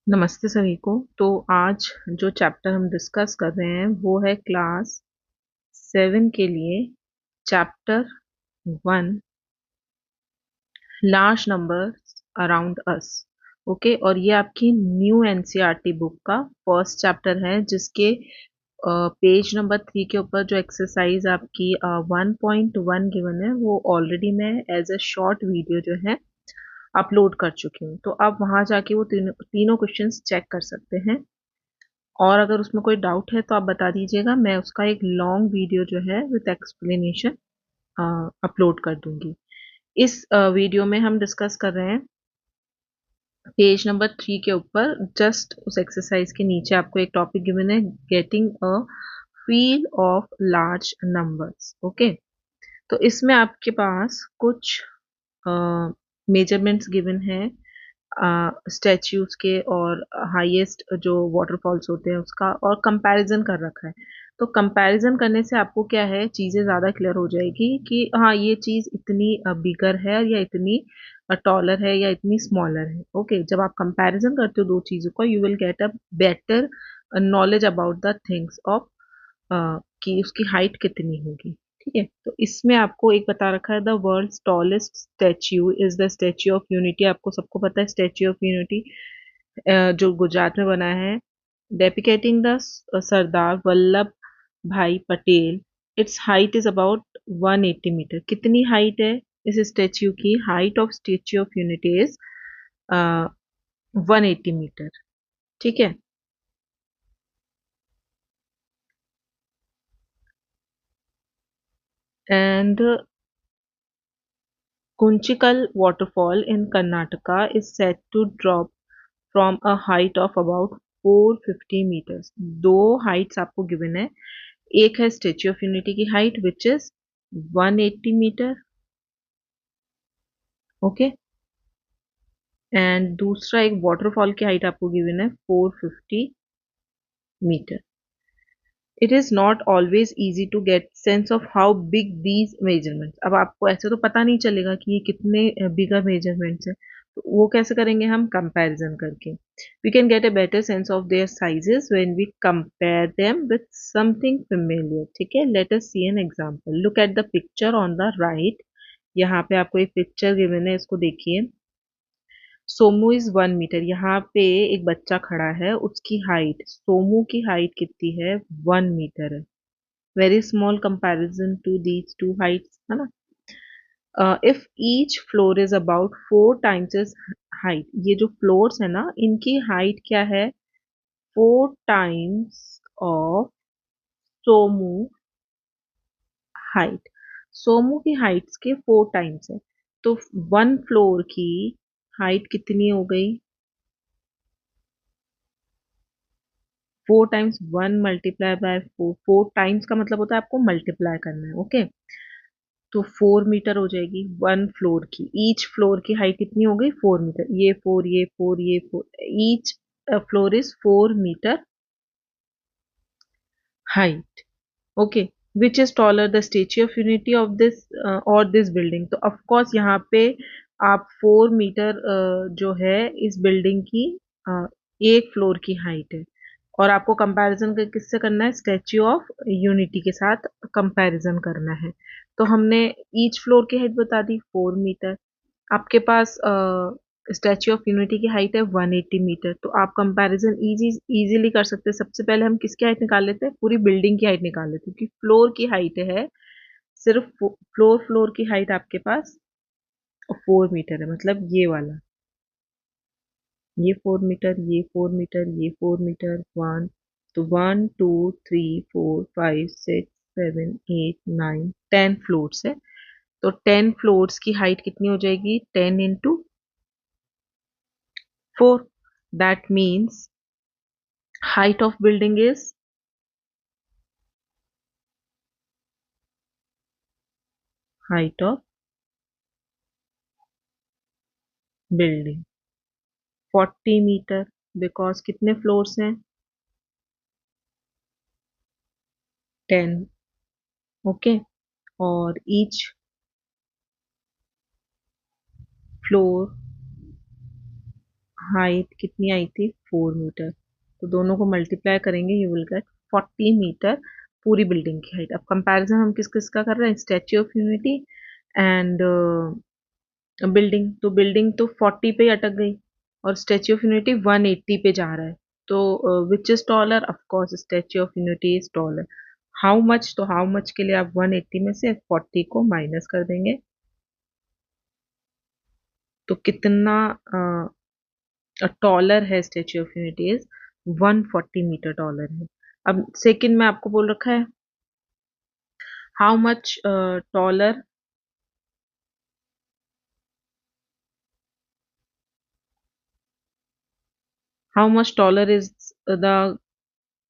नमस्ते सभी को। तो आज जो चैप्टर हम डिस्कस कर रहे हैं वो है क्लास 7 के लिए chapter 1, large numbers around us. Okay, और ये आपकी न्यू एनसीईआरटी बुक का फर्स्ट चैप्टर है, जिसके पेज नंबर 3 के ऊपर जो एक्सरसाइज आपकी 1.1 गिवन है वो ऑलरेडी मैं एज अ शॉर्ट वीडियो जो है अपलोड कर चुकी हूँ। तो आप वहां जाके वो तीनों तीनों क्वेश्चंस चेक कर सकते हैं। और अगर उसमें कोई डाउट है तो आप बता दीजिएगा, मैं उसका एक लॉन्ग वीडियो जो है विद एक्सप्लेनेशन अपलोड कर दूंगी। इस वीडियो में हम डिस्कस कर रहे हैं पेज नंबर 3 के ऊपर, जस्ट उस एक्सरसाइज के नीचे आपको एक टॉपिक गिवन है, getting a feel of large numbers. Okay, तो इसमें आपके पास कुछ मेजरमेंट्स गिवन है स्टैच्यूज के और हाईएस्ट जो वाटरफॉल्स होते हैं उसका, और कंपैरिजन कर रखा है। तो कंपैरिजन करने से आपको क्या है, चीजें ज्यादा क्लियर हो जाएगी कि हाँ ये चीज इतनी बिगर है या इतनी टॉलर है या इतनी स्मॉलर है। ओके, जब आप कंपैरिजन करते हो दो चीजों का, you will gate a better knowledge about the things of कि उसकी हाइट कितनी होगी। ठीक है, तो इसमें आपको एक बता रखा है, the world's tallest statue is the statue of unity. आपको सबको पता है स्टैच्यू ऑफ यूनिटी जो गुजरात में बना है, डेपिकेटिंग the Sardar Vallabh Bhai Patel. Its height is about 180 metre. कितनी हाइट है इस स्टैच्यू की? Height of statue of unity is 180 metre. ठीक है, and Kunchikal waterfall in Karnataka is said to drop from a height of about 450 meters. दो हाइट्स आपको given है, एक है स्टेच्यू ऑफ यूनिटी की height which is 180 metre. Okay, and दूसरा एक वाटरफॉल की हाइट आपको गिवन है 450 metre. It is not always easy to get sense of how big these measurements. अब आपको ऐसे तो पता नहीं चलेगा कि ये कितने बिगर मेजरमेंट्स हैं, तो वो कैसे करेंगे हम? कंपैरिजन करके। We can get a better sense of their sizes when we compare them with something familiar. ठीक है, let us see an example. Look at the picture on the right. यहाँ पे आपको एक पिक्चर गिवन है, इसको देखिए। Somu is 1 metre. यहाँ पे एक बच्चा खड़ा है, उसकी हाइट, सोमू की हाइट कितनी है? 1 मीटर है। Very small comparison to these two heights, है ना। If each floor is about 4 times is height, ये जो फ्लोर्स है ना, इनकी हाइट क्या है? 4 times of Somu height. Somu की हाइट्स के 4 टाइम्स है, तो वन फ्लोर की हाइट कितनी हो गई? 4 टाइम्स 1 मल्टीप्लाई बाय 4। 4 टाइम्स का मतलब होता है आपको मल्टीप्लाई करना है। ओके, तो 4 मीटर हो जाएगी वन फ्लोर की। ईच फ्लोर की हाइट कितनी हो गई? 4 मीटर। ये 4, ये 4, ये 4, each floor is 4 metre height. Okay, which is taller, the statue of unity of this और दिस बिल्डिंग? तो ऑफ कोर्स यहाँ पे आप 4 मीटर जो है इस बिल्डिंग की एक फ्लोर की हाइट है, और आपको कंपैरिजन किससे करना है? स्टैच्यू ऑफ यूनिटी के साथ कंपैरिजन करना है। तो हमने ईच फ्लोर की हाइट बता दी 4 मीटर। आपके पास स्टैच्यू ऑफ यूनिटी की हाइट है 180 मीटर, तो आप कंपैरिजन इजीली कर सकते हैं। सबसे पहले हम किसकी हाइट निकाल लेते हैं? पूरी बिल्डिंग की हाइट निकाल लेते हैं, क्योंकि फ्लोर की हाइट है सिर्फ फ्लोर फ्लोर की हाइट आपके पास 4 मीटर है, मतलब ये वाला। ये 4 मीटर, ये 4 मीटर, ये 4 मीटर, वन। तो 1 2 3 4 5 6 7 8 9 10 फ्लोर्स है। तो 10 फ्लोर्स की हाइट कितनी हो जाएगी? 10 into 4। That means height of building is height of building 40 metre, because कितने फ्लोर्स हैं? 10। ओके, और ईच फ्लोर हाइट कितनी आई थी 4 मीटर, तो दोनों को मल्टीप्लाई करेंगे यू विल गेट 40 मीटर पूरी बिल्डिंग की हाइट। अब कंपैरिजन हम किस किस का कर रहे हैं, statue of unity and building. तो बिल्डिंग तो 40 पे ही अटक गई और स्टैच्यू ऑफ यूनिटी 180 पे जा रहा है। तो विच is taller, of course statue of unity is taller. How much, तो हाउ मच के लिए आप 180 में से 40 को माइनस कर देंगे, तो कितना टॉलर है statue of unity is 140 meter taller है। अब सेकंड में आपको बोल रखा है how much taller, how much taller is the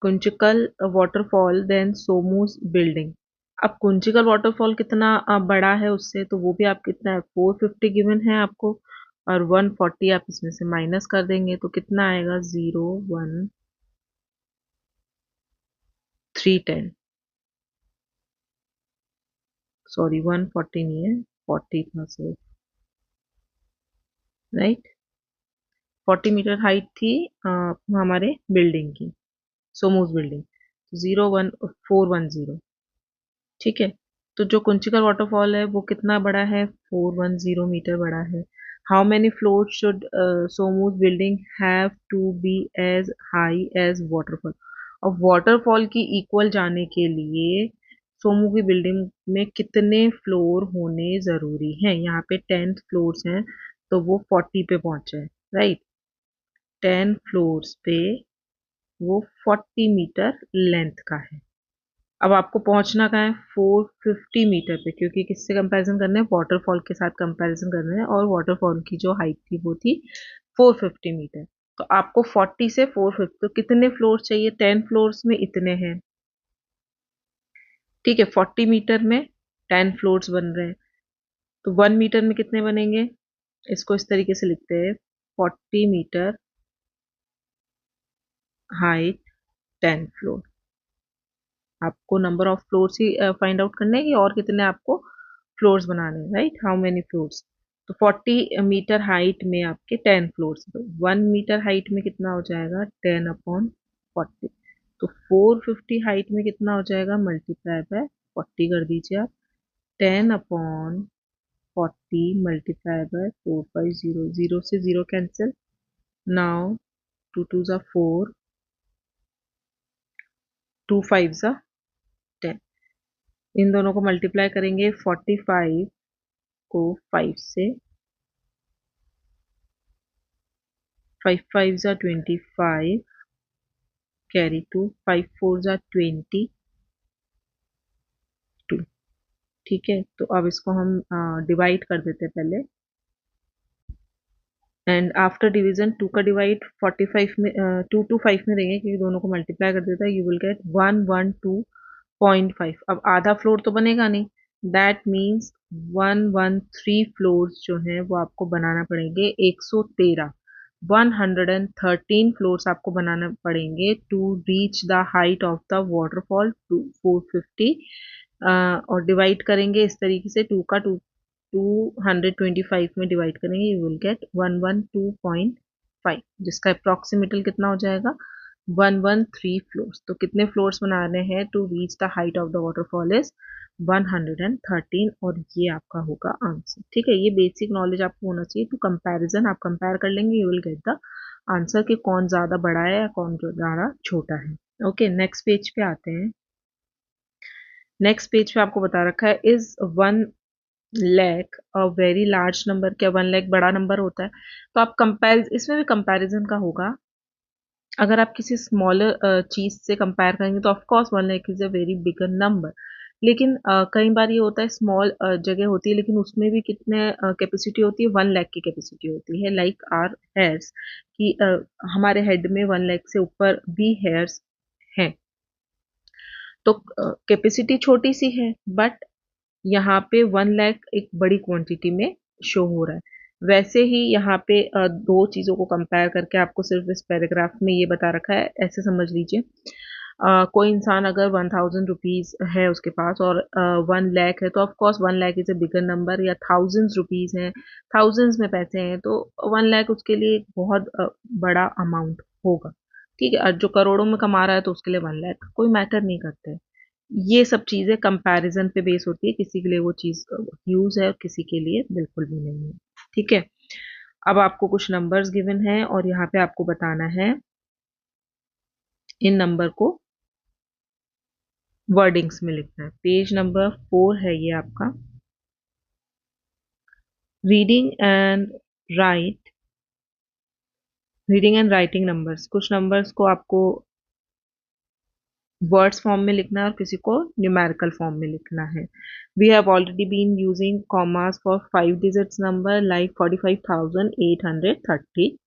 Kunchikal waterfall then Somus building. अब कुंचिकल वाटरफॉल कितना बड़ा है उससे, तो वो भी आप कितना है 450 गिवन है आपको, और 140 आप इसमें से माइनस कर देंगे तो कितना आएगा 01310, सॉरी 140 नहीं है 40 था सिर्फ, राइट। 40 मीटर हाइट थी हमारे बिल्डिंग की, सोमूस बिल्डिंग, 01410, ठीक है। तो जो कुंचिकल वाटरफॉल है वो कितना बड़ा है, 410 मीटर बड़ा है। How many floor should Somus building have to be as high as waterfall. और वाटरफॉल की इक्वल जाने के लिए सोमू की बिल्डिंग में कितने फ्लोर होने जरूरी हैं, यहाँ पे 10 फ्लोर्स हैं तो वो 40 पे पहुंचे, राइट। 10 फ्लोर्स पे वो 40 मीटर लेंथ का है। अब आपको पहुंचना कहाँ है 450 मीटर पे, क्योंकि किससे कंपैरिजन करना है, वाटरफॉल के साथ कंपैरिजन करना है, और वाटरफॉल की जो हाइट थी वो थी 450 मीटर। तो आपको 40 से 450, तो कितने फ्लोर चाहिए, 10 फ्लोर्स में इतने हैं, ठीक है। 40 मीटर में 10 फ्लोर्स बन रहे हैं, तो 1 मीटर में कितने बनेंगे, इसको इस तरीके से लिखते हैं 40 मीटर हाइट 10 फ्लोर। आपको number of floors he find out करने हैं कि और कितने आपको फ्लोर्स बनाने हैं, राइट, हाउ मेनी फ्लोर्स। तो 40 मीटर हाइट में आपके 10 फ्लोर्स, तो 1 मीटर हाइट में कितना हो जाएगा 10/40। तो 450 हाइट में कितना हो जाएगा, मल्टीप्लाई बाय 40 कर दीजिए आप, 10/40 मल्टीप्लाई बाय 450, जीरो से जीरो कैंसिल, नाउ 2 2 ज़ा 4, 2 5 ज़ा 10, इन दोनों को मल्टीप्लाई करेंगे 45 को 5 से, 5 5 ज़ा 25, कैरी 2, 5 4 ज़ा 22, ठीक है। तो अब इसको हम डिवाइड कर देते हैं पहले, एंड आफ्टर डिवीजन 2 का डिवाइड 45 में 2 2 5 में देंगे क्योंकि दोनों को मल्टीप्लाई कर देता है, यू विल गेट 112.5। अब आधा फ्लोर तो बनेगा नहीं, दैट मीन्स 113 फ्लोर्स जो हैं वो आपको बनाना पड़ेंगे, 113 फ्लोर्स आपको बनाना पड़ेंगे to reach the height of the waterfall to 450। और डिवाइड करेंगे इस तरीके से, 225 में डिवाइड करेंगे, यू विल गेट 112.5, जिसका अप्रोक्सीमेटल कितना हो जाएगा 113 फ्लोर्स। तो कितने फ्लोर्स बनाने हैं to reach the height of the waterfall is 113, और ये आपका होगा आंसर, ठीक है। ये बेसिक नॉलेज आपको होना चाहिए, टू कंपैरिजन आप कंपेयर कर लेंगे, you will get the answer कि कौन ज्यादा बड़ा है या कौन ज्यादा छोटा है। ओके, नेक्स्ट पेज पे आते हैं। नेक्स्ट पेज पे आपको बता रखा है is 1 lakh a very large number, क्या 1 लाख बड़ा नंबर होता है, तो आप कंपेयर, इसमें भी कंपैरिजन का होगा। अगर आप किसी स्मॉलर चीज से कंपेयर करेंगे तो of course 1 lakh is a very bigger number, लेकिन कई बार ये होता है स्मॉल जगह होती है लेकिन उसमें भी कितने कैपेसिटी होती है, 1 लाख की कैपेसिटी होती है, लाइक आर हेयर्स कि हमारे हेड में 1 लाख से ऊपर भी हेयर्स हैं, तो कैपेसिटी छोटी सी है, बट यहाँ पे 1 लाख एक बड़ी क्वांटिटी में शो हो रहा है। वैसे ही यहाँ पे दो चीजों को कंपेयर करके आपको सिर्फ इस पैराग्राफ में ये बता रखा है, ऐसे समझ लीजिए। कोई इंसान अगर 1000 रुपीज है उसके पास और 1 लाख है, तो of course 1 lakh is a bigger number, या थाउजेंड्स रुपीज हैं, थाउजेंड्स में पैसे हैं, तो 1 लाख उसके लिए एक बहुत बड़ा अमाउंट होगा। ठीक है, और जो करोड़ों में कमा रहा है तो उसके लिए 1 लाख कोई मैटर नहीं करता है। ये सब चीजें कंपैरिजन पे बेस होती है, किसी के लिए वो चीज यूज है और किसी के लिए बिल्कुल भी नहीं है। ठीक है, अब आपको कुछ नंबर्स गिवन है और यहाँ पे आपको बताना है इन नंबर को वर्डिंग्स में लिखना है। पेज नंबर 4 है ये आपका। Reading and right, reading and writing numbers. कुछ नंबर्स को आपको वर्ड्स फॉर्म में लिखना है और किसी को न्यूमेरिकल फॉर्म में लिखना है। We have already been using commas for 5 digits number like 45,830।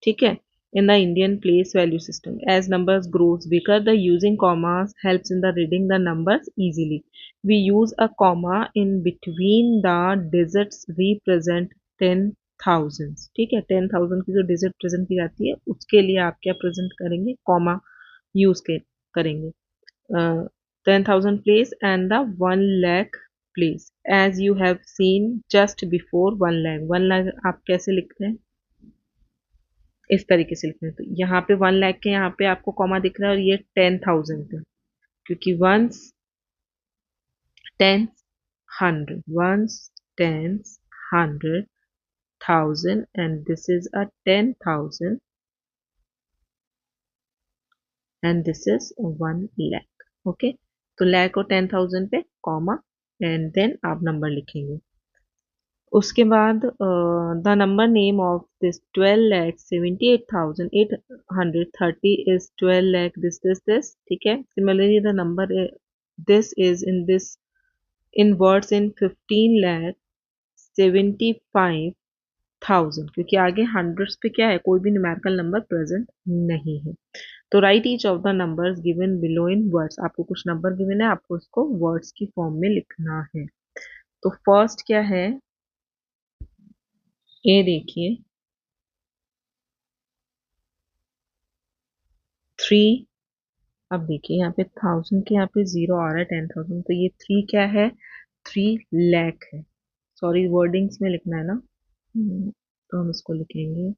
ठीक है, in the Indian place value system. As numbers grows bigger, the using commas helps in the reading the numbers easily. We use a comma in between the digits represent 10,000. ठीक है, 10,000 की जो digit present की जाती है उसके लिए आप क्या प्रेजेंट करेंगे, कॉमा यूज के करेंगे। 10,000 place and the 1 lakh place, as you have seen just before 1 lakh। 1 lakh आप कैसे लिखते हैं, इस तरीके से लिखना है। तो यहाँ पे 1 लाख के यहाँ पे आपको कॉमा दिख रहा है और ये 10,000 पे, क्योंकि ones tens hundred, ones tens hundred thousand, and this is a 10,000 and this is 1 lakh. Okay, तो लाख और 10,000 पे कॉमा एंड देन आप नंबर लिखेंगे। उसके बाद the number name of this 12,78,830 is 12 lakh this. ठीक है, similarly the number this is in this in words in 15,75,000, क्योंकि आगे हंड्रेड्स पे क्या है, कोई भी न्यूमेरिकल नंबर प्रेजेंट नहीं है। तो right each of the numbers given below in words. आपको कुछ नंबर गिवन है, आपको उसको वर्ड्स की फॉर्म में लिखना है। तो फर्स्ट क्या है, ए देखिए 3। अब देखिए यहाँ पे 1000 के यहाँ पे 0 आ रहा है, 10,000, तो ये 3 क्या है, 3 लाख है। सॉरी, वर्डिंग्स में लिखना है ना। तो हम इसको लिखेंगे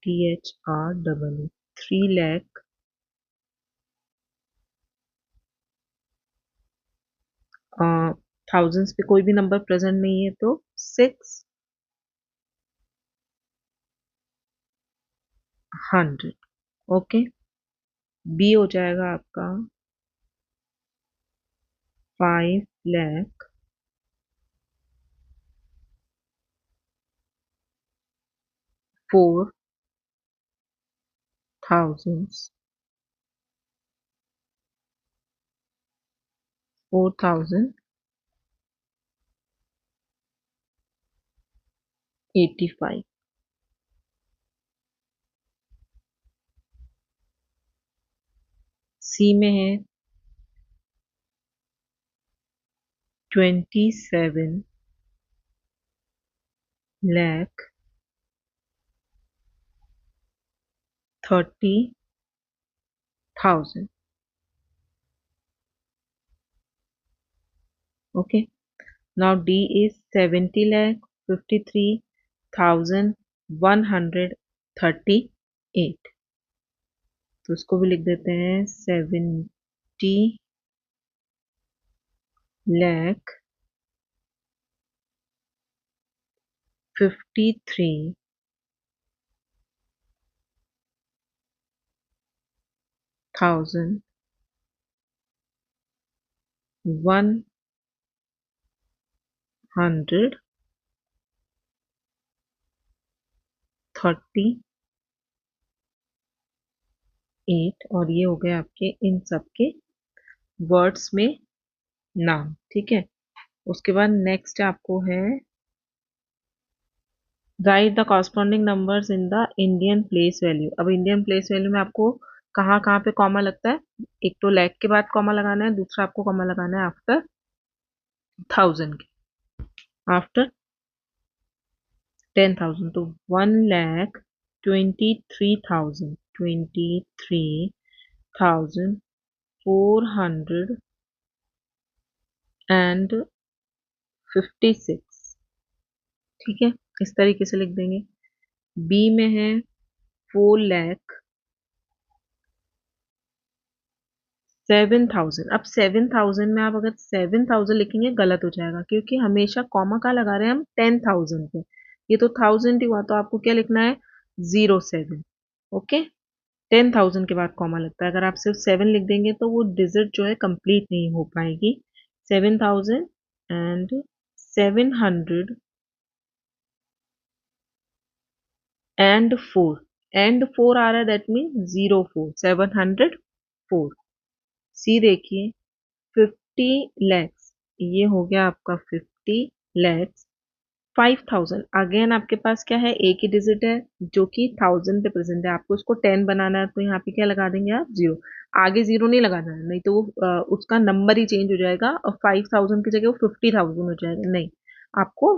THREE, 3 लाख। थाउजेंड्स पे कोई भी नंबर प्रेजेंट नहीं है तो 600। ओके, बी हो जाएगा आपका 5 लाख 4,000, 4,085। सी में है 27,30,000। Okay, now D is 70,53,138। तो उसको भी लिख देते हैं 70,138, और ये हो गए आपके इन सब के वर्ड्स में नाम। ठीक है, उसके बाद नेक्स्ट आपको है right the corresponding numbers in the Indian place value. अब इंडियन प्लेस वैल्यू में आपको कहाँ कहाँ पे कॉमा लगता है, एक तो लाख के बाद कॉमा लगाना है, दूसरा आपको कॉमा लगाना है आफ्टर 1000 के, आफ्टर 10,000। तो 1,23,000, 23,000 456, ठीक है, इस तरीके से लिख देंगे। बी में है 4,07,000। अब 7,000 में आप अगर 7,000 लिखेंगे गलत हो जाएगा, क्योंकि हमेशा कॉमा का लगा रहे हैं हम 10,000 पे। ये तो 1000 ही हुआ, तो आपको क्या लिखना है, 07। ओके, 10,000 के बाद कॉमा लगता है। अगर आप सिर्फ 7 लिख देंगे तो वो डिजिट जो है कंप्लीट नहीं हो पाएगी। 7,704 एंड 4 आ रहा है, दैट मीन 04, 704। सी देखिए, 50 lakhs, ये हो गया आपका 50 lakhs। 5,000 अगेन आपके पास क्या है, एक ही डिजिट है जो कि 1000 पे प्रेजेंट है। आपको उसको 10 बनाना है, तो यहाँ पे क्या लगा देंगे आप, 0। आगे 0 नहीं लगाना है, नहीं तो वो उसका नंबर ही चेंज हो जाएगा और 5,000 की जगह वो 50,000 हो जाएगा। नहीं, आपको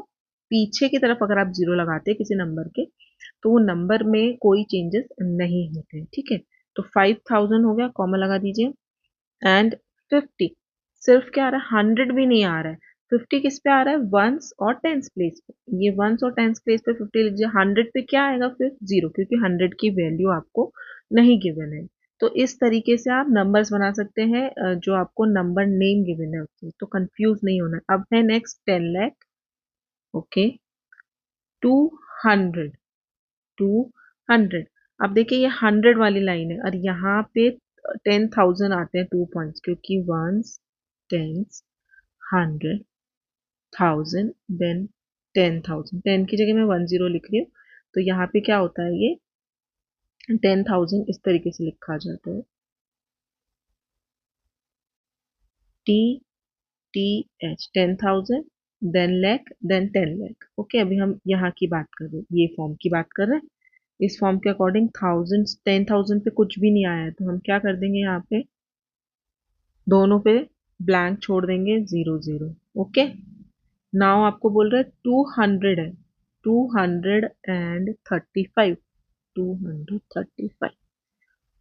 पीछे की तरफ अगर आप 0 लगाते हैं किसी नंबर के, तो वो नंबर में कोई चेंजेस नहीं होते, ठीक है। तो 5,000 हो गया, कॉमा लगा दीजिए। एंड 50, सिर्फ क्या आ रहा है, 100 भी नहीं आ रहा है। 50 किस पे आ रहा है, वंस और टेंस प्लेस पे। ये वंस और टेंस प्लेस पे 50 लीजिए। 100 पे क्या आएगा फिर, 0, क्योंकि 100 की वैल्यू आपको नहीं गिवन है। तो इस तरीके से आप नंबर्स बना सकते हैं जो आपको नंबर नेम गिवन है उससे, तो कंफ्यूज नहीं होना। अब है नेक्स्ट 10 लाख। ओके, 200, 200। अब देखिए ये 100 वाली लाइन है, और यहाँ पे 10,000 आते हैं 2 पॉइंट्स, क्योंकि वंस, टेंस, 100,000, देन 10,000। 10 की जगह मैं 10 लिख रही हूँ, तो यहाँ पे क्या होता है, ये 10,000 इस तरीके से लिखा जाता है, T T H, 10,000, then lakh, then 10 lakh. Okay, अभी हम यहाँ की बात कर रहे हैं, ये फॉर्म की बात कर रहे हैं। इस फॉर्म के अकॉर्डिंग 10,000 पे कुछ भी नहीं आया है, तो हम क्या कर देंगे, यहाँ पे दोनों पे ब्लैंक छोड़ देंगे, 0 0। ओके, नाउ आपको बोल रहा है 200 है, 235, 235।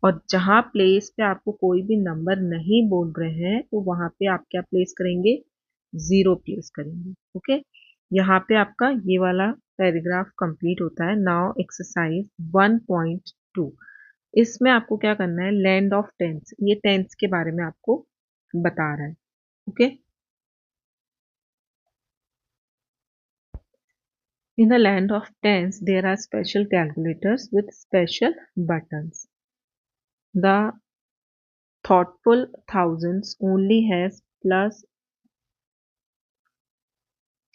और जहां प्लेस पे आपको कोई भी नंबर नहीं बोल रहे हैं, तो वहां पे आप क्या प्लेस करेंगे, 0 प्लेस करेंगे। ओके, यहाँ पे आपका ये वाला पैराग्राफ कंप्लीट होता है। नाउ एक्सरसाइज 1.2, इसमें आपको क्या करना है, लैंड ऑफ टेंस, ये टेंस के बारे में आपको बता रहा है। Okay, in the land of tens there are special calculators with special buttons. The thoughtful thousands only has plus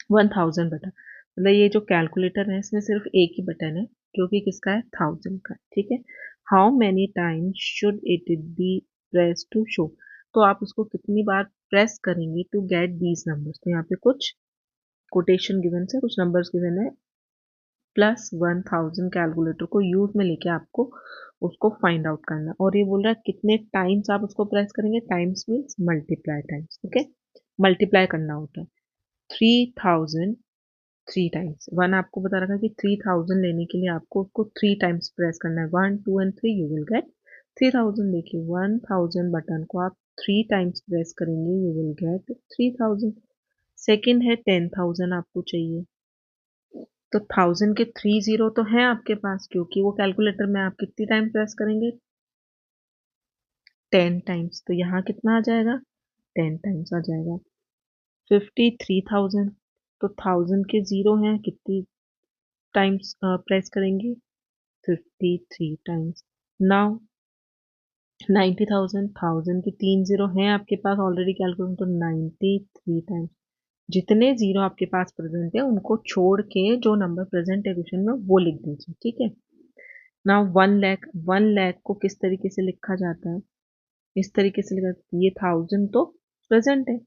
1000 button. मतलब ये जो कैलकुलेटर है इसमें सिर्फ एक ही बटन है, जो कि किसका है, 1000 का, ठीक है। How many times should it be press to show, तो आप उसको कितनी बार प्रेस करेंगे टू गेट दीज नंबर्स। तो यहाँ पे कुछ कोटेशन गिवन है, कुछ नंबर्स गिवन है, +1000 कैलकुलेटर को यूज में लेके आपको उसको फाइंड आउट करना। और ये बोल रहा है कितने टाइम्स आप उसको प्रेस करेंगे, times means multiply times. Okay, multiply करना होता है। 3000 3 टाइम्स, वन आपको बता रखा है कि 3000 लेने के लिए आपको उसको 3 टाइम्स प्रेस करना है, 1 2 एंड 3, यू विल गेट 3000। देखिए 1000 बटन को आप 3 टाइम्स प्रेस करेंगे, यू विल गेट 3000। सेकेंड है 10,000 आपको चाहिए, तो 1000 के 30 तो है आपके पास, क्योंकि वो कैलकुलेटर में आप कितनी टाइम प्रेस करेंगे, 10 टाइम्स। तो यहाँ कितना आ जाएगा, 10 टाइम्स आ जाएगा। 53,000, तो 1000 के 0 हैं, कितनी टाइम्स प्रेस करेंगे, 53 टाइम्स। नाउ 90,000, 1000 के 3 0 हैं आपके पास ऑलरेडी कैलकुलेटर, तो 93 टाइम्स। जितने 0 आपके पास प्रेजेंट है उनको छोड़ के जो नंबर प्रेजेंट है क्वेश्चन में वो लिख दीजिए, ठीक है। नाउ 1 लाख, 1 लाख को किस तरीके से लिखा जाता है, इस तरीके से लिखा, ये 1000 तो प्रेजेंट है,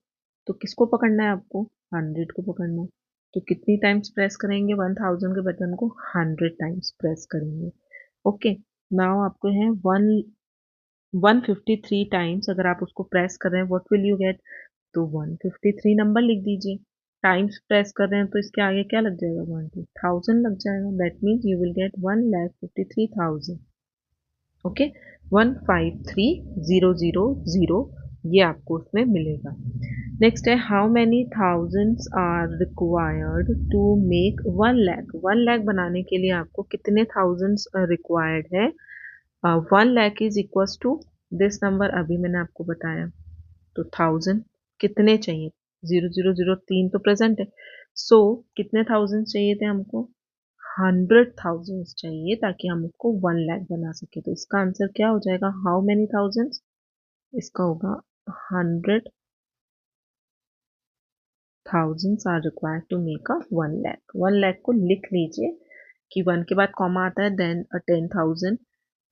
तो किसको पकड़ना है आपको, 100 को पकड़ना है। तो कितनी टाइम्स प्रेस करेंगे 1000 के बटन को, 100 टाइम्स प्रेस करेंगे। ओके, नाउ आपको है 153 टाइम्स, अगर आप उसको प्रेस कर रहे हैं, व्हाट विल यू गेट, तो 153 नंबर लिख दीजिए। टाइम्स प्रेस कर रहे हैं तो इसके आगे क्या लग जाएगा, 1000 लग जाएगा, that means you will get 1,53,000। Okay, 153000 ये आपको उसमें मिलेगा। नेक्स्ट है how many thousands are required to make 1 lakh. 1 lakh बनाने के लिए आपको कितने थाउजेंड्स रिक्वायर्ड है। 1 lakh is equals to this number, अभी मैंने आपको बताया। तो 1000 कितने चाहिए, 0003 तो प्रेजेंट है। सो कितने थाउजेंड चाहिए थे हमको, 100,000 चाहिए ताकि हम उसको 1 लाख बना सके। तो इसका आंसर क्या हो जाएगा, हाउ मेनी थाउजेंड, इसका होगा 100,000 are required to make a 1 lakh. 1 lakh को लिख लीजिए कि 1 के बाद कॉमा आता है, देन 10,000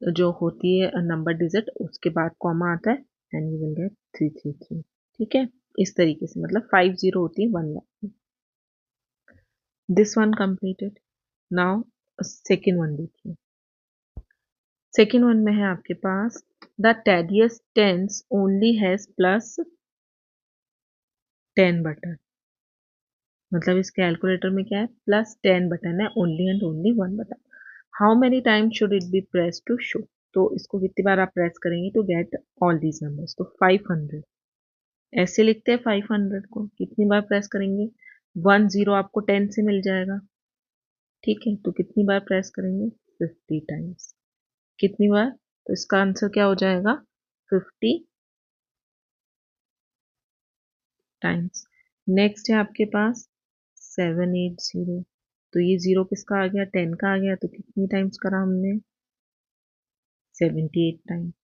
जो होती है नंबर डिजिट, उसके बाद कॉमा आता है, एंड यू विल गेट 333। ठीक है, इस तरीके से, मतलब 50 होती है 1 लाख में। This one completed. Now second one देखिए। सेकेंड वन में है आपके पास the tedious tens only has +10 button. मतलब इस कैलकुलेटर में क्या है, +10 बटन है, only and only 1 button. How many time should it be press to show. तो इसको कितनी बार आप प्रेस करेंगे to get all these numbers. तो 500 ऐसे लिखते हैं, 500 को कितनी बार प्रेस करेंगे, 10 आपको 10 से मिल जाएगा। ठीक है, तो कितनी बार प्रेस करेंगे, 50 टाइम्स। कितनी बार, तो इसका आंसर क्या हो जाएगा, 50 टाइम्स। नेक्स्ट है आपके पास 780। तो ये जीरो किसका आ गया, 10 का आ गया, तो कितनी टाइम्स करा हमने, 78 टाइम्स।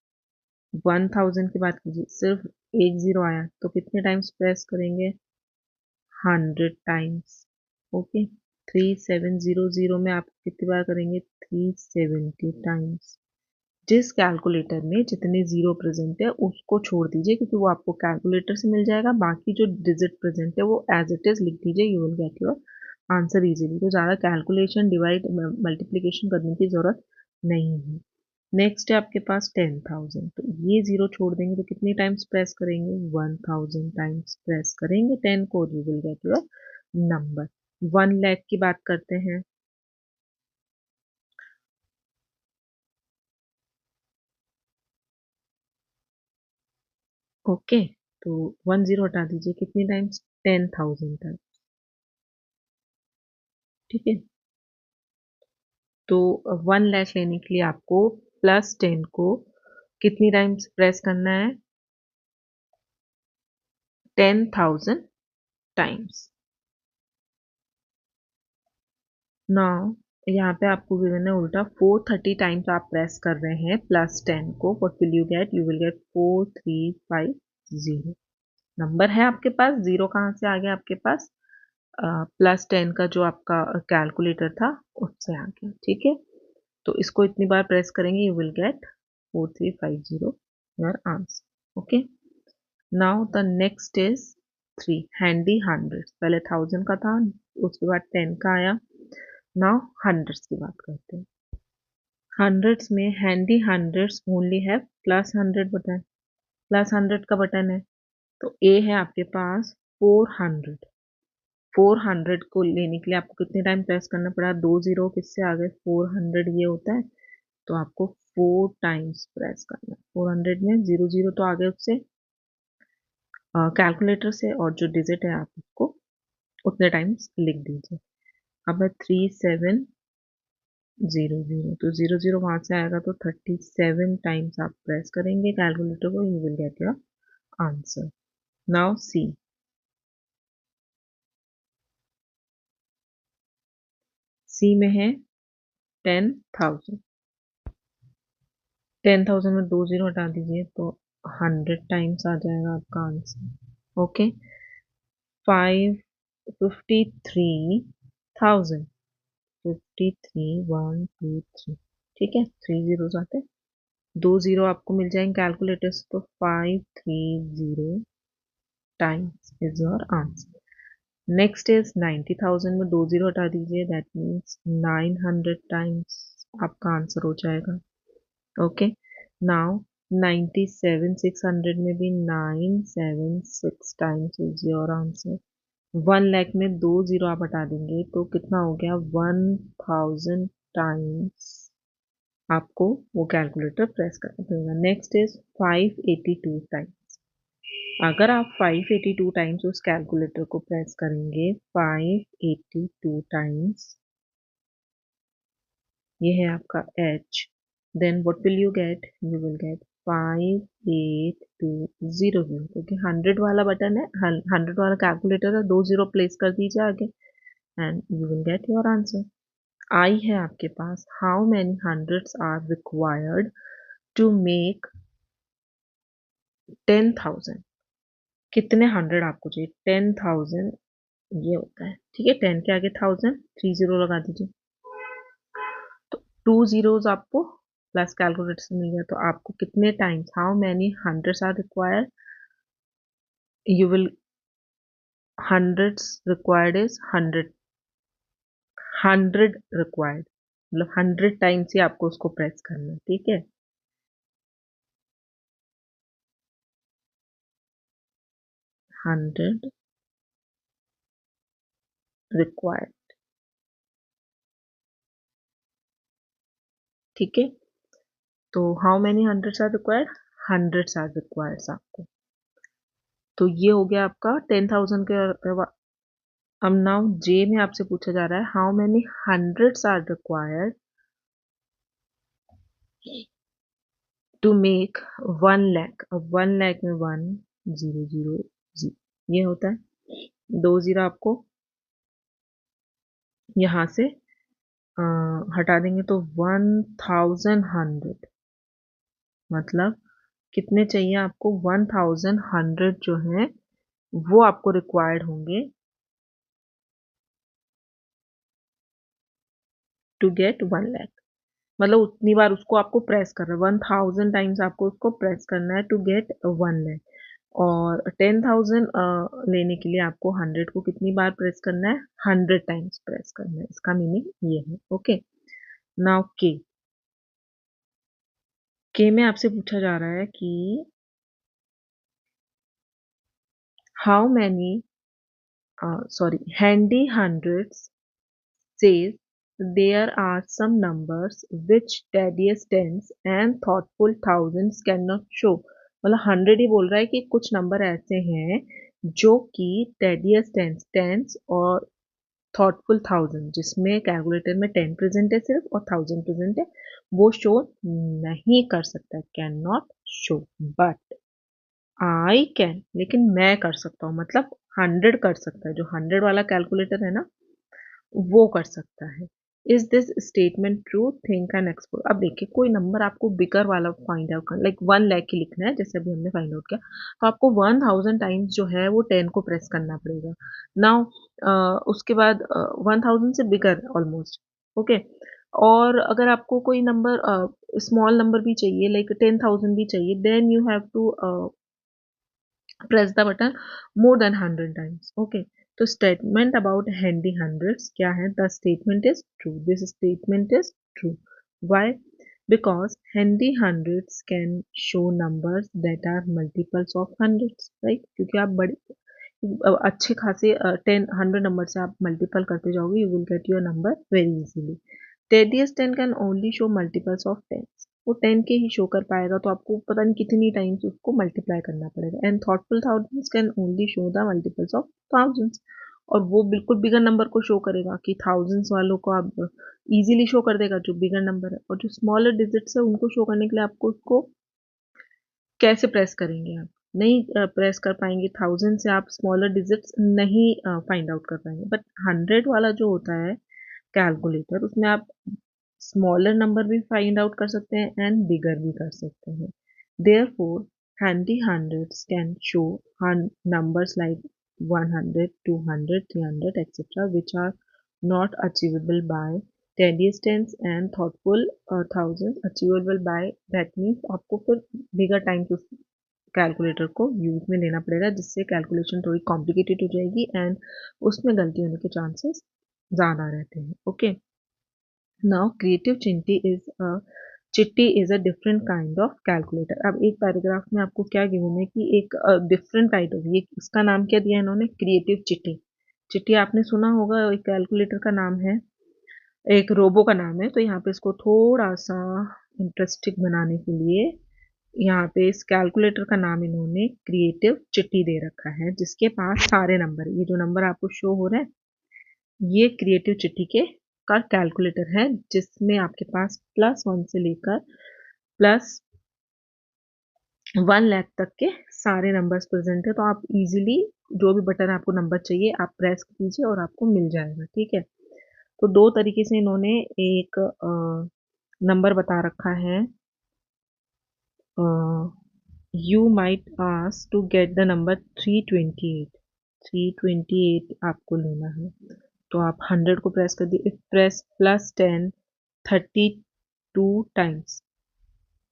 1000 की बात कीजिए, सिर्फ एक जीरो आया, तो कितने टाइम्स प्रेस करेंगे, 100 टाइम्स। ओके, 3700 में आप कितनी बार करेंगे, 370 टाइम्स। जिस कैलकुलेटर में जितने जीरो प्रेजेंट है उसको छोड़ दीजिए, क्योंकि वो आपको कैलकुलेटर से मिल जाएगा। बाकी जो डिजिट प्रेजेंट है वो एज इट इज लिख दीजिए, you will get your answer easily. तो ज़्यादा कैलकुलेशन, डिवाइड, मल्टीप्लीकेशन करने की जरूरत नहीं है। नेक्स्ट है आपके पास 10,000। तो ये जीरो छोड़ देंगे, तो कितनी टाइम्स प्रेस करेंगे, 1000 टाइम्स प्रेस करेंगे 10 को, you will get your number. 1 lakh की बात करते हैं। ओके, तो 10 हटा दीजिए, कितनी टाइम्स, 10,000 टाइम्स। ठीक है, तो 1 लाख लेने के लिए आपको +10 को कितनी टाइम्स प्रेस करना है, 10,000 टाइम्स। नाउ यहाँ पे आपको गिवन है उल्टा, 430 टाइम्स आप प्रेस कर रहे हैं +10 को, what will you get, you will gate 4350। Number है आपके पास, जीरो कहाँ से आ गया आपके पास, +10 का जो आपका कैलकुलेटर था उससे आ गया। ठीक है, तो इसको इतनी बार प्रेस करेंगे, you will gate 4350 your answer. Okay, now the next is 3 handy hundred. पहले 1000 का था, उसके बाद 10 का आया। नाउ हंड्रेड्स की बात करते हैं। हंड्रेड्स में हैंडी हंड्रेड्स ओनली है +100 बटन, +100 का बटन है। तो ए है आपके पास 400। 400 को लेने के लिए आपको कितने टाइम प्रेस करना पड़ा, दो जीरो किससे आ गए, 400 ये होता है, तो आपको 4 टाइम्स प्रेस करना है। 400 में जीरो जीरो तो आ गए उससे, कैलकुलेटर से, और जो डिजिट है आप उसको उतने टाइम्स लिख दीजिए। अब है 3700, तो जीरो जीरो वहां से आएगा, तो 37 टाइम्स आप प्रेस करेंगे कैलकुलेटर को, you will get your answer. Now see, C में है 10,000। 10,000 में दो जीरो हटा दीजिए, तो 100 टाइम्स आ जाएगा आपका आंसर। ओके, 53,000, 53,123। ठीक है, थ्री जीरो आते हैं, दो जीरो आपको मिल जाएंगे कैलकुलेटर से, तो 530 times is your answer. Next is 90,000 में दो जीरो हटा दीजिए, दैट मीन्स 900 टाइम्स आपका आंसर हो जाएगा। ओके, नाउ 97,600 में भी 976 times is your answer. 1 lakh में दो जीरो आप हटा देंगे, तो कितना हो गया, 1000 टाइम्स आपको वो कैलकुलेटर प्रेस करना पड़ेगा। Next is 582 times. अगर आप 582 टाइम्स उस कैलकुलेटर को प्रेस करेंगे, 582 टाइम्स, ये है आपका H, then what will you get, you will get 58200, क्योंकि 100 वाला बटन है, 100 वाला कैलकुलेटर है, 2 जीरो प्लेस कर दीजिए आगे and you will get your answer. I है आपके पास, how many hundreds are required to make 10,000। कितने 100 आपको चाहिए, 10,000 ये होता है, ठीक है। 10 के आगे 1000, 3 जीरो लगा दीजिए, तो 2 जीरोस आपको प्लस कैलकुलेटर से मिल गया। तो आपको कितने times, how many hundreds are required, you will, hundreds required is 100, 100 required, मतलब 100 टाइम्स ही आपको उसको प्रेस करना है, ठीक है। 100 रिक्वायर्ड, ठीक है। तो how many hundreds are required, hundreds are required आपको। तो ये हो गया आपका 10,000 के। अब नाउ जे में आपसे पूछा जा रहा है, how many hundreds are required to make 1 lakh. अब 1 लाख में 1 0 0 0 ये होता है, 2 जीरो आपको यहाँ से हटा देंगे तो 1100, मतलब कितने चाहिए आपको, 1100 जो है वो आपको रिक्वायर्ड होंगे टू गेट 1 लाख। मतलब उतनी बार उसको आपको प्रेस करना है, 1000 टाइम्स आपको उसको प्रेस करना है टू गेट 1 लाख। और 10,000 लेने के लिए आपको 100 को कितनी बार प्रेस करना है, 100 टाइम्स प्रेस करना है, इसका मीनिंग ये है। ओके, नाउ के में आपसे पूछा जा रहा है कि how many, sorry, handy hundreds says there are some numbers which tedious tens and thoughtful thousands cannot show। मतलब 100 ही बोल रहा है कि कुछ नंबर ऐसे हैं जो कि टेडियस टेंस टेंस और थॉटफुल थाउजेंड, जिसमें कैलकुलेटर में 10 प्रेजेंट है सिर्फ और 1000 प्रेजेंट है, वो शो नहीं कर सकता, can not show. But I can, लेकिन मैं कर सकता हूँ, मतलब 100 कर सकता है, जो 100 वाला कैलकुलेटर है ना वो कर सकता है। Is this statement true, think and explore. अब देखिए, कोई नंबर आपको बिगर वाला फाइंड आउट करना, लाइक 1 लाख ही लिखना है, जैसे अभी हमने फाइंड आउट किया, तो आपको 1000 टाइम्स जो है वो 10 को प्रेस करना पड़ेगा। नाउ उसके बाद 1000 से बिगर ऑलमोस्ट, ओके। और अगर आपको कोई नंबर स्मॉल नंबर भी चाहिए, लाइक 10,000 भी चाहिए, then you have to press the button more than 100 times, okay। तो statement about handy hundreds क्या है, the statement is true, this statement is true। why, because handy hundreds can show numbers that are multiples of hundreds, right। क्योंकि आप बड़े अच्छे खासे 100 number से आप मल्टीपल करते जाओगे, you will get your number very easily. Tedious 10 can only show multiples of 10, वो 10 के ही शो कर पाएगा, तो आपको पता नहीं कितनी टाइम्स उसको मल्टीप्लाई करना पड़ेगा। And thoughtful thousands can only show the multiples of thousands, और वो बिल्कुल बिगर नंबर को शो करेगा, कि थाउजेंड्स वालों को आप इजीली शो कर देगा जो बिगर नंबर है, और जो स्मॉलर डिजिट्स है उनको शो करने के लिए आपको उसको कैसे प्रेस करेंगे, आप नहीं प्रेस कर पाएंगे, 1000 से आप स्मॉलर डिजिट्स नहीं फाइंड आउट कर पाएंगे। बट 100 वाला जो होता है कैलकुलेटर, उसमें आप स्मॉलर नंबर भी फाइंड आउट कर सकते हैं एंड बिगर भी कर सकते हैं। Therefore handy hundreds can show numbers like 100, 200, 300, etc., which are not achievable by tedious tens and thoughtful thousands achievable by। that means आपको फिर बिगर टाइम उस कैलकुलेटर को यूज में लेना पड़ेगा, जिससे कैलकुलेशन थोड़ी कॉम्प्लिकेटेड हो जाएगी एंड उसमें गलती होने के चांसेस ज़्यादा रहते हैं। ओके, नाउ क्रिएटिव चिट्टी is a different kind of calculator. अब एक पैराग्राफ में आपको क्या गिवन है कि एक डिफरेंट काइंड ऑफ, ये इसका नाम क्या दिया है इन्होंने, क्रिएटिव चिट्टी। चिट्टी आपने सुना होगा, एक कैलकुलेटर का नाम है, एक रोबो का नाम है। तो यहाँ पे इसको थोड़ा सा इंटरेस्टिंग बनाने के लिए यहाँ पे इस कैलकुलेटर का नाम इन्होंने क्रिएटिव चिट्ठी दे रखा है, जिसके पास सारे नंबर, ये जो नंबर आपको शो हो रहा है ये क्रिएटिव चिट्ठी के का कैलकुलेटर है, जिसमें आपके पास +1 से लेकर +1 लाख तक के सारे नंबर्स प्रेजेंट है। तो आप इजीली जो भी बटन आपको नंबर चाहिए आप प्रेस कीजिए और आपको मिल जाएगा। ठीक है, तो दो तरीके से इन्होंने एक नंबर बता रखा है। You might ask to get the number 328। 328 आपको लेना है, तो आप 100 को प्रेस कर दिए, प्रेस +10 32 टाइम्स,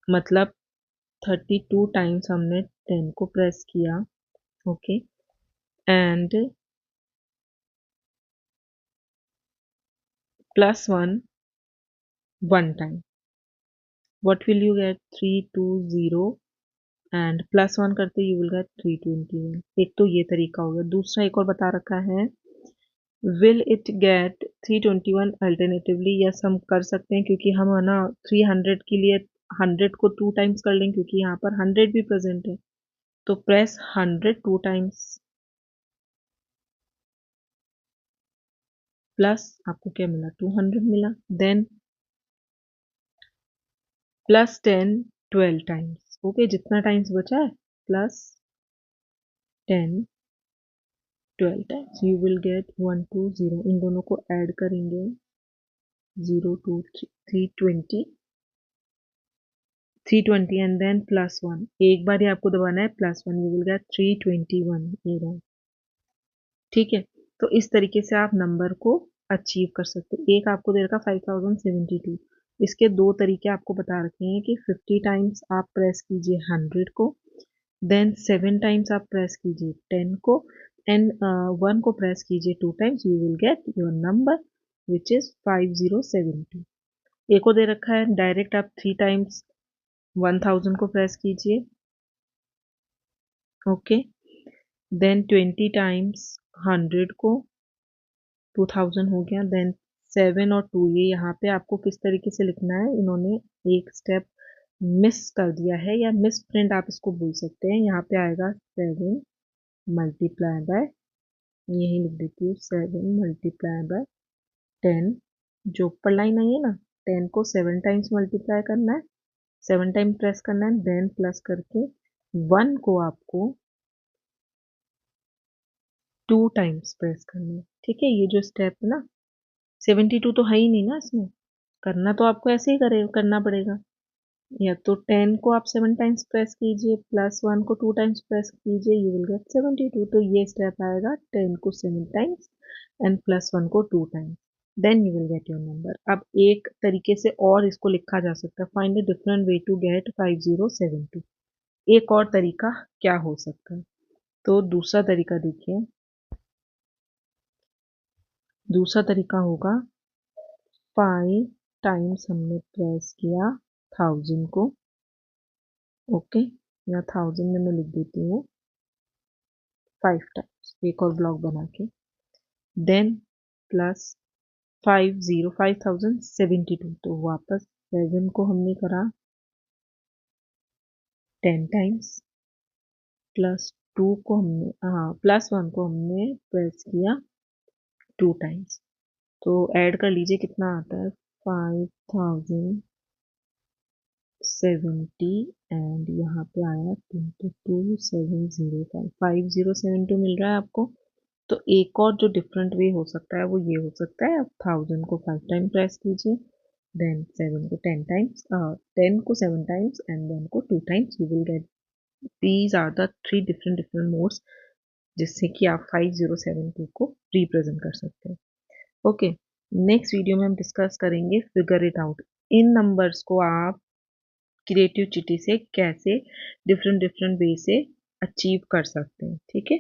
मतलब 32 टाइम्स हमने 10 को प्रेस किया। Okay, and +1 1 time, what will you get? 320, and +1 करते यू विल गेट 321। एक तो ये तरीका हो गया। दूसरा एक और बता रखा है, will it get 321 alternatively. Yes, हम कर सकते हैं, क्योंकि हम है ना 300 के लिए 100 को 2 टाइम्स कर लेंगे, क्योंकि यहाँ पर 100 भी प्रेजेंट है। तो प्रेस 100 2 टाइम्स, प्लस आपको क्या मिला? 200 मिला। Then +10 12 times. ओके, जितना टाइम्स बचा है +10 12 टाइम्स यू विल गेट 120। इन दोनों को ऐड करेंगे, 0 2 320 320 एंड देन +1। एक बार ही आपको दबाना है +1, यू विल गेट 321। ये रहा। ठीक है, तो इस तरीके से आप नंबर को अचीव कर सकते हैं। एक आपको दे रखा 5072। इसके दो तरीके आपको बता रखे हैं कि 50 टाइम्स आप प्रेस कीजिए 100 को, देन 7 टाइम्स आप प्रेस कीजिए 10 को, एंड 1 को प्रेस कीजिए 2 times, you will get your number which is 5072। एक और दे रखा है डायरेक्ट आप 3 टाइम्स 1000 को प्रेस कीजिए। ओके, देन 20 टाइम्स 100 को, 2000 हो गया। देन 7 और 2, ये यहाँ पे आपको किस तरीके से लिखना है, इन्होंने एक स्टेप मिस कर दिया है, या मिस प्रिंट आप इसको बोल सकते हैं। यहाँ पे आएगा 7 मल्टीप्लाई बाय, यही लिख देती हूँ 7 मल्टीप्लाई बाय 10। जो ऊपर लाइन आई है ना, 10 को 7 टाइम्स मल्टीप्लाई करना है, 7 टाइम प्रेस करना है, देन प्लस करके 1 को आपको 2 टाइम्स प्रेस करना है। ठीक है, ये जो स्टेप है ना, 72 तो है ही नहीं ना इसमें, करना तो आपको ऐसे ही करना पड़ेगा। या तो 10 को आप 7 टाइम्स प्रेस कीजिए, +1 को 2 टाइम्स प्रेस कीजिए, यू विल गेट 72। तो ये स्टेप आएगा 10 को 7 टाइम्स एंड +1 को 2 times, then you will get your number. अब एक तरीके से और इसको लिखा जा सकता है, find a different way to get 5072। एक और तरीका क्या हो सकता है? तो दूसरा तरीका देखिए, दूसरा तरीका होगा 5 टाइम्स हमने प्रेस किया 1000 को। ओके, या 1000 में मैं लिख देती हूँ 5 टाइम्स, एक और ब्लॉक बना के, देन प्लस 5072। तो वापस 7 को हमने करा 10 टाइम्स, +2 को हमने +1 को हमने प्रेस किया 2 टाइम्स। तो ऐड कर लीजिए कितना आता है, 5070, एंड यहाँ पे आया 22705, 5072 मिल रहा है आपको। तो एक और जो डिफरेंट वे हो सकता है वो ये हो सकता है, आप 1000 को 5 टाइम प्रेस कीजिए, देन 7 को 10 टाइम्स, 10 को 7 टाइम्स एंड देन को 2 times, you will get, these are the 3 different modes जिससे कि आप 5072 को रिप्रेजेंट कर सकते हैं। ओके, नेक्स्ट वीडियो में हम डिस्कस करेंगे figure it out. In numbers को आप क्रिएटिव चिट्ठी से कैसे डिफरेंट डिफरेंट वे से अचीव कर सकते हैं। ठीक है,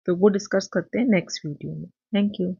तो वो डिस्कस करते हैं नेक्स्ट वीडियो में। Thank you.